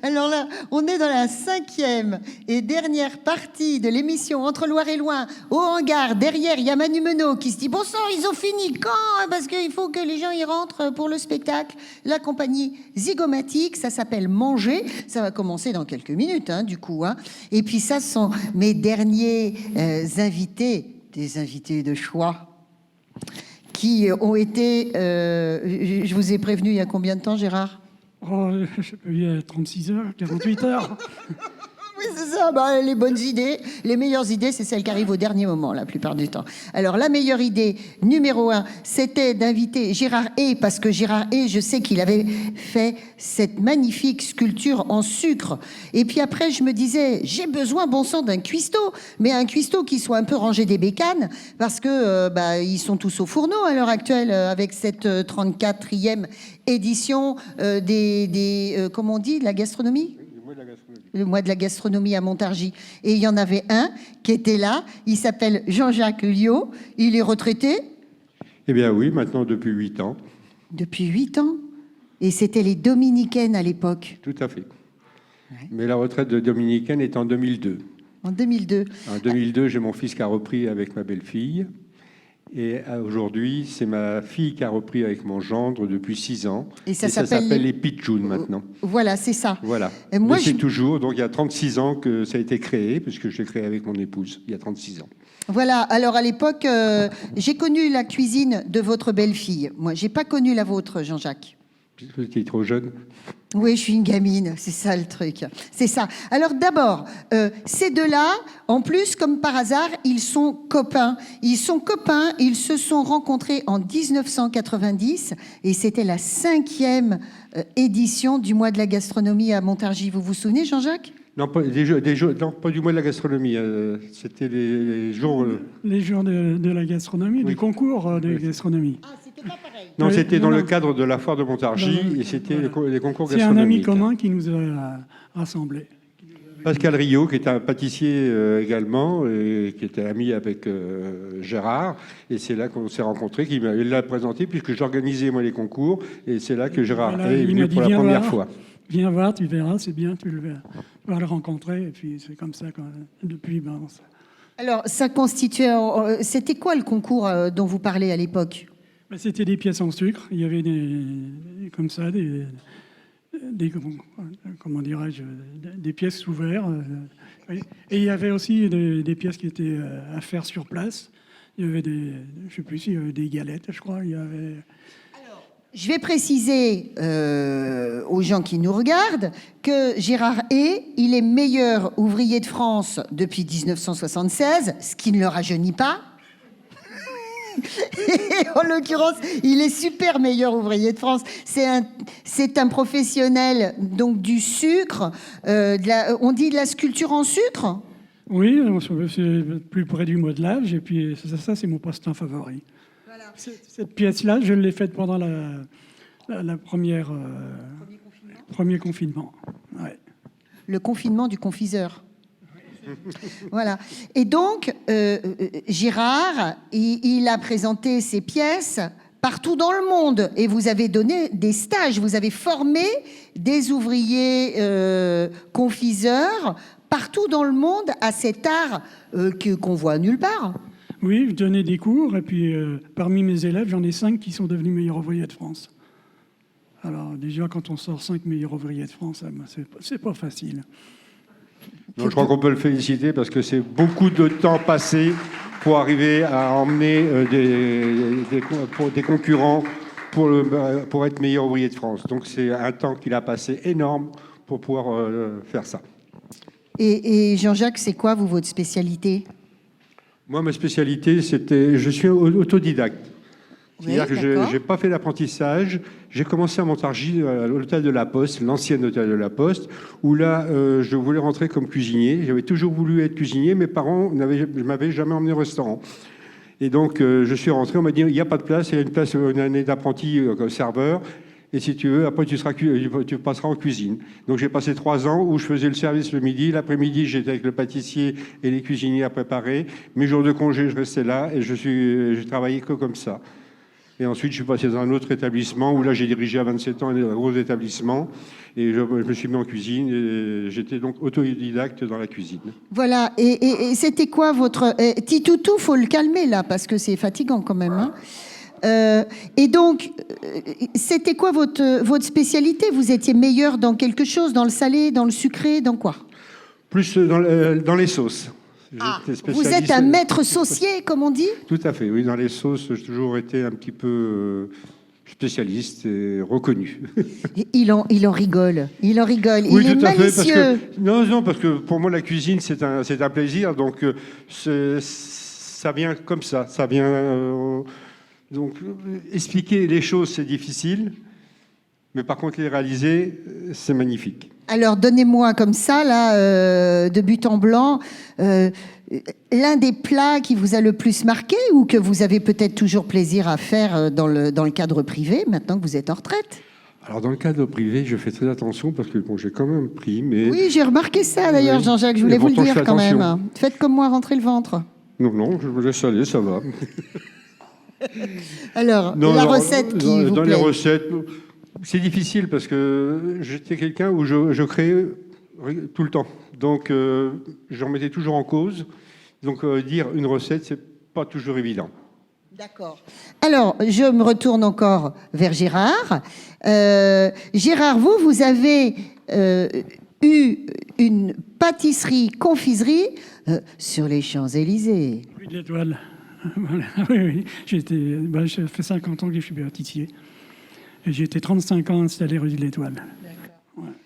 Alors là, on est dans la 5e et dernière partie de l'émission Entre Loire et Loin. Au hangar, derrière, il y a Manu Menot qui se dit « Bon sang, ils ont fini quand ?» Parce qu'il faut que les gens y rentrent pour le spectacle. La compagnie Zygomatique, ça s'appelle Manger. Ça va commencer dans quelques minutes, du coup. Et puis ça, ce sont mes derniers invités, des invités de choix, qui ont été... je vous ai prévenu il y a combien de temps, Gérard ? Oh, il y a 36 heures, 48 heures. Oui, c'est ça. Les bonnes idées, les meilleures idées, c'est celles qui arrivent au dernier moment, la plupart du temps. Alors, la meilleure idée, numéro 1, c'était d'inviter Gérard Hay, parce que Gérard Hay, je sais qu'il avait fait cette magnifique sculpture en sucre. Et puis après, je me disais, j'ai besoin, bon sang, d'un cuistot, mais un cuistot qui soit un peu rangé des bécanes, parce que ils sont tous au fourneau à l'heure actuelle, avec cette 34e édition comment on dit, de la gastronomie ? Le mois de la gastronomie à Montargis. Et il y en avait un qui était là, il s'appelle Jean-Jacques Liot, il est retraité ? Eh bien oui, maintenant depuis 8 ans. Depuis 8 ans ? Et c'était les Dominicaines à l'époque. Tout à fait. Ouais. Mais la retraite de Dominicaine est en 2002. En 2002. En 2002, j'ai mon fils qui a repris avec ma belle-fille. Et aujourd'hui, c'est ma fille qui a repris avec mon gendre depuis 6 ans. Et ça s'appelle les Pitchouns maintenant. Voilà, c'est ça. Voilà. Et moi, c'est toujours, donc il y a 36 ans que ça a été créé, puisque je l'ai créé avec mon épouse, il y a 36 ans. Voilà, alors à l'époque, j'ai connu la cuisine de votre belle-fille. Moi, j'ai pas connu la vôtre, Jean-Jacques. Tu es trop jeune. Oui, je suis une gamine, c'est ça le truc. C'est ça. Alors d'abord, ces deux-là, en plus, comme par hasard, ils sont copains. Ils sont copains, ils se sont rencontrés en 1990 et c'était la 5e édition du mois de la gastronomie à Montargis. Vous vous souvenez, Jean-Jacques ? Non, pas, non, pas du mois de la gastronomie. C'était les jours... Les jours de la gastronomie, oui. Du concours de gastronomie. Ah, c'était pas pareil. Non, c'était dans le cadre de la foire de Montargis et c'était les concours gastronomiques. C'est un ami commun qui nous a rassemblés. Pascal Rio, qui est un pâtissier également, et qui était ami avec Gérard. Et c'est là qu'on s'est rencontrés, qu'il l'a présenté, puisque j'organisais moi les concours. Et c'est là que Gérard est venu pour la première fois. Viens voir, tu verras, c'est bien, tu vas le rencontrer. Et puis c'est comme ça, depuis... Alors, ça constituait... C'était quoi le concours dont vous parlez à l'époque ? C'était des pièces en sucre. Il y avait comme ça, comment dirais-je, des pièces sous verre. Et il y avait aussi des pièces qui étaient à faire sur place. Il y avait je sais plus s'il y avait des galettes, je crois. Il y avait... Alors, je vais préciser aux gens qui nous regardent que Gérard Hay, il est meilleur ouvrier de France depuis 1976, ce qui ne le rajeunit pas. Et en l'occurrence, il est super meilleur ouvrier de France. C'est un professionnel donc du sucre. On dit de la sculpture en sucre ? Oui, c'est plus près du modelage. Et puis ça c'est mon passe-temps favori. Voilà. Cette pièce-là, je l'ai faite pendant la premier confinement. Ouais. Le confinement du confiseur. Voilà. Et donc, Gérard, il a présenté ses pièces partout dans le monde. Et vous avez donné des stages, vous avez formé des ouvriers confiseurs partout dans le monde à cet art qu'on voit nulle part. Oui, je donnais des cours. Et puis, parmi mes élèves, j'en ai 5 qui sont devenus meilleurs ouvriers de France. Alors, déjà, quand on sort 5 meilleurs ouvriers de France, c'est pas facile. Donc, je crois qu'on peut le féliciter parce que c'est beaucoup de temps passé pour arriver à emmener des concurrents pour être meilleur ouvrier de France. Donc c'est un temps qu'il a passé énorme pour pouvoir faire ça. Et Jean-Jacques, c'est quoi votre spécialité ? Moi, ma spécialité, je suis autodidacte. C'est-à-dire que je n'ai pas fait d'apprentissage. J'ai commencé à Montargis, à l'hôtel de la Poste, l'ancien hôtel de la Poste, où là, je voulais rentrer comme cuisinier. J'avais toujours voulu être cuisinier. Mes parents ne m'avaient jamais emmené au restaurant. Et donc, je suis rentré. On m'a dit, il n'y a pas de place. Il y a une place, une année d'apprenti comme serveur. Et si tu veux, après, tu passeras en cuisine. Donc, j'ai passé 3 ans où je faisais le service le midi. L'après-midi, j'étais avec le pâtissier et les cuisiniers à préparer. Mes jours de congé, je restais là et je travaillais que comme ça. Et ensuite, je suis passé dans un autre établissement où là, j'ai dirigé à 27 ans un gros établissement. Et je me suis mis en cuisine. Et j'étais donc autodidacte dans la cuisine. Voilà. Et c'était quoi votre... Titoutou, faut le calmer là, parce que c'est fatigant quand même. Hein. Et donc, c'était quoi votre spécialité? Vous étiez meilleur dans quelque chose, dans le salé, dans le sucré, dans quoi? Plus dans les sauces. Vous êtes un maître saucier, comme on dit? Tout à fait, oui. Dans les sauces, j'ai toujours été un petit peu spécialiste et reconnu. Il en rigole. Il en rigole. Oui, il est tout à fait, malicieux. Non, parce que pour moi, la cuisine, c'est un plaisir. Donc, ça vient comme ça. Ça vient... donc, expliquer les choses, c'est difficile. Mais par contre, les réaliser, c'est magnifique. Alors, donnez-moi comme ça, là, de but en blanc, l'un des plats qui vous a le plus marqué ou que vous avez peut-être toujours plaisir à faire dans le cadre privé, maintenant que vous êtes en retraite? Alors, dans le cadre privé, je fais très attention parce que bon, j'ai quand même pris, mais... Oui, j'ai remarqué ça d'ailleurs, oui. Jean-Jacques, je voulais vous le pourtant, dire je fais quand attention. même. Faites comme moi, rentrez le ventre. Non, je me laisse aller, ça va. Alors, Non, la non, recette qui vous dans plaît. les recettes, c'est difficile parce que j'étais quelqu'un où je créais tout le temps. Donc, j'en mettais toujours en cause. Donc, dire une recette, c'est pas toujours évident. D'accord. Alors, je me retourne encore vers Gérard. Gérard, vous avez eu une pâtisserie-confiserie sur les Champs-Élysées. Rue de l'Étoile. Voilà. Oui. Ça fait 50 ans que je suis pâtissier. Et j'ai été 35 ans installé rue de l'Étoile.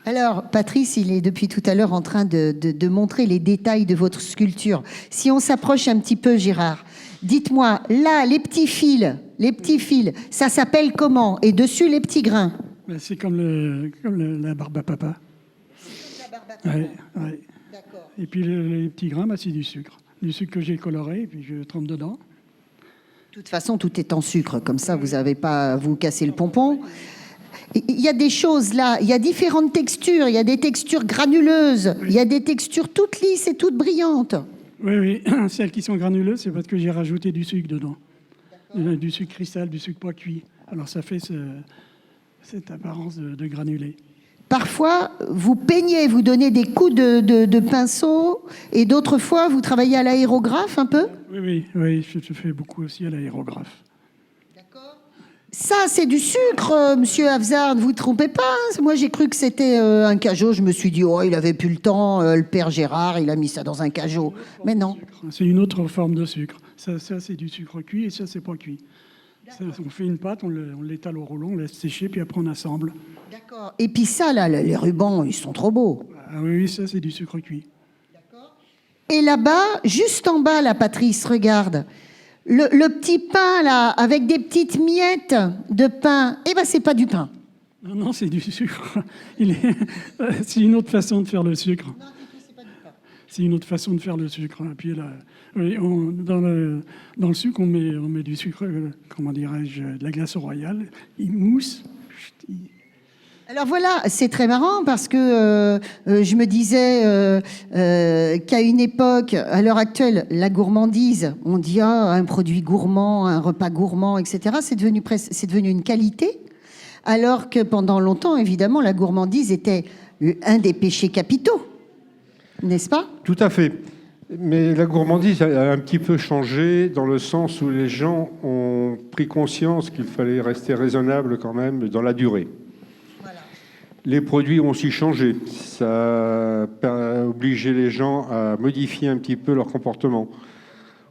Alors, Patrice, il est depuis tout à l'heure en train de montrer les détails de votre sculpture. Si on s'approche un petit peu, Gérard, dites-moi, là, les petits fils, ça s'appelle comment? Et dessus, les petits grains? C'est comme la barbe à papa. La barbe à papa. Ouais. D'accord. Et puis les petits grains, c'est du sucre. Du sucre que j'ai coloré, et puis je trempe dedans. De toute façon, tout est en sucre, comme ça, vous n'avez pas à vous casser le pompon. Il y a des choses là, il y a différentes textures, il y a des textures granuleuses, il y a des textures toutes lisses et toutes brillantes. Oui, celles qui sont granuleuses, c'est parce que j'ai rajouté du sucre dedans. Du sucre cristal, du sucre pas cuit. Alors ça fait cette apparence de granulé. Parfois, vous peignez, vous donnez des coups de pinceau, et d'autres fois, vous travaillez à l'aérographe un peu? Oui, je fais beaucoup aussi à l'aérographe. Ça, c'est du sucre, monsieur Afzard, vous ne trompez pas. Hein. Moi, j'ai cru que c'était un cajot. Je me suis dit, oh, il avait plus le temps. Le père Gérard, il a mis ça dans un cajot. Mais non. C'est une autre forme de sucre. Ça c'est du sucre cuit et ça, c'est pas cuit. Ça, on fait une pâte, on l'étale au rouleau, on laisse sécher, puis après on assemble. D'accord. Et puis ça, là, les rubans, ils sont trop beaux. Ah oui, ça, c'est du sucre cuit. Et là-bas, juste en bas, là, Patrice, regarde. Le petit pain, là, avec des petites miettes de pain, eh ben, c'est pas du pain. Non, c'est du sucre. C'est une autre façon de faire le sucre. Non, c'est pas du pain. C'est une autre façon de faire le sucre. Et puis là, oui, dans le sucre, on met du sucre, comment dirais-je, de la glace royale. Il mousse. Alors voilà, c'est très marrant parce que je me disais qu'à une époque, à l'heure actuelle, la gourmandise, on dit un produit gourmand, un repas gourmand, etc. C'est devenu une qualité, alors que pendant longtemps, évidemment, la gourmandise était un des péchés capitaux, n'est-ce pas? Tout à fait. Mais la gourmandise a un petit peu changé dans le sens où les gens ont pris conscience qu'il fallait rester raisonnable quand même dans la durée. Les produits ont aussi changé. Ça a obligé les gens à modifier un petit peu leur comportement.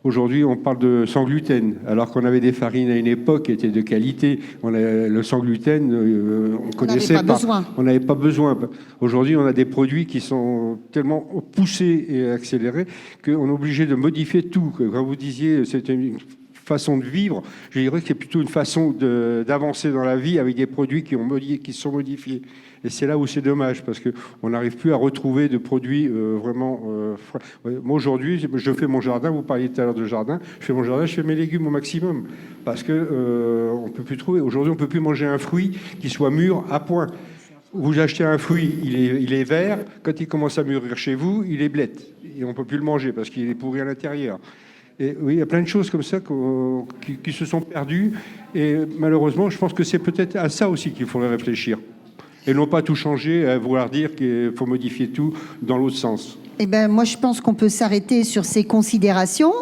Aujourd'hui, on parle de sans gluten, alors qu'on avait des farines à une époque qui étaient de qualité. Le sans gluten, on connaissait pas. On n'avait pas besoin. Aujourd'hui, on a des produits qui sont tellement poussés et accélérés qu'on est obligé de modifier tout. Quand vous disiez c'était une façon de vivre, je dirais que c'est plutôt une façon d'avancer dans la vie avec des produits qui sont modifiés. Et c'est là où c'est dommage, parce qu'on n'arrive plus à retrouver de produits vraiment frais. Moi, aujourd'hui, je fais mon jardin, vous parliez tout à l'heure de jardin, je fais mon jardin, je fais mes légumes au maximum, parce qu'on ne peut plus trouver. Aujourd'hui, on ne peut plus manger un fruit qui soit mûr à point. Vous achetez un fruit, il est vert, quand il commence à mûrir chez vous, il est blette. Et on ne peut plus le manger, parce qu'il est pourri à l'intérieur. Et oui, il y a plein de choses comme ça qui se sont perdues. Et malheureusement, je pense que c'est peut-être à ça aussi qu'il faudrait réfléchir. Et non pas tout changer, à vouloir dire qu'il faut modifier tout dans l'autre sens. Eh ben, moi, je pense qu'on peut s'arrêter sur ces considérations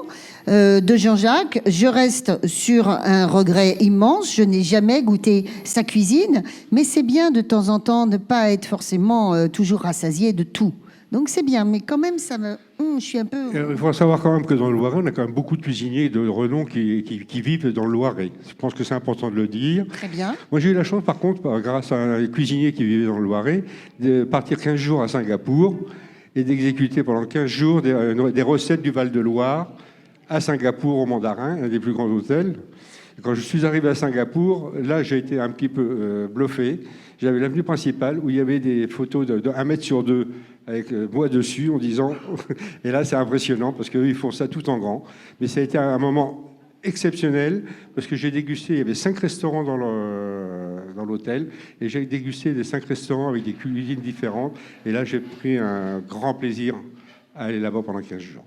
de Jean-Jacques. Je reste sur un regret immense. Je n'ai jamais goûté sa cuisine, mais c'est bien de temps en temps de ne pas être forcément toujours rassasié de tout. Donc c'est bien, mais quand même, je suis un peu... Il faut savoir quand même que dans le Loiret, on a quand même beaucoup de cuisiniers de renom qui vivent dans le Loiret. Je pense que c'est important de le dire. Très bien. Moi, j'ai eu la chance, par contre, grâce à un cuisinier qui vivait dans le Loiret, de partir 15 jours à Singapour et d'exécuter pendant 15 jours des recettes du Val-de-Loire à Singapour, au Mandarin, un des plus grands hôtels. Et quand je suis arrivé à Singapour, là, j'ai été un petit peu bluffé. J'avais l'avenue principale où il y avait des photos de 1 mètre sur 2 avec moi dessus en disant... Et là, c'est impressionnant parce qu'eux, ils font ça tout en grand. Mais ça a été un moment exceptionnel parce que j'ai dégusté, il y avait 5 restaurants dans l'hôtel et j'ai dégusté des 5 restaurants avec des cuisines différentes. Et là, j'ai pris un grand plaisir à aller là-bas pendant 15 jours.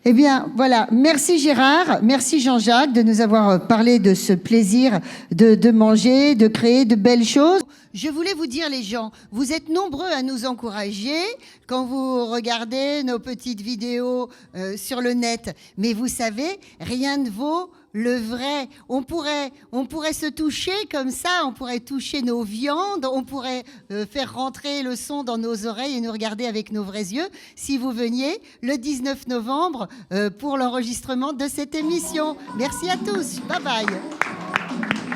Eh bien, voilà. Merci Gérard, merci Jean-Jacques de nous avoir parlé de ce plaisir de manger, de créer de belles choses. Je voulais vous dire, les gens, vous êtes nombreux à nous encourager quand vous regardez nos petites vidéos sur le net. Mais vous savez, rien ne vaut le vrai. On pourrait se toucher comme ça, on pourrait toucher nos viandes, on pourrait faire rentrer le son dans nos oreilles et nous regarder avec nos vrais yeux si vous veniez le 19 novembre pour l'enregistrement de cette émission. Merci à tous. Bye bye.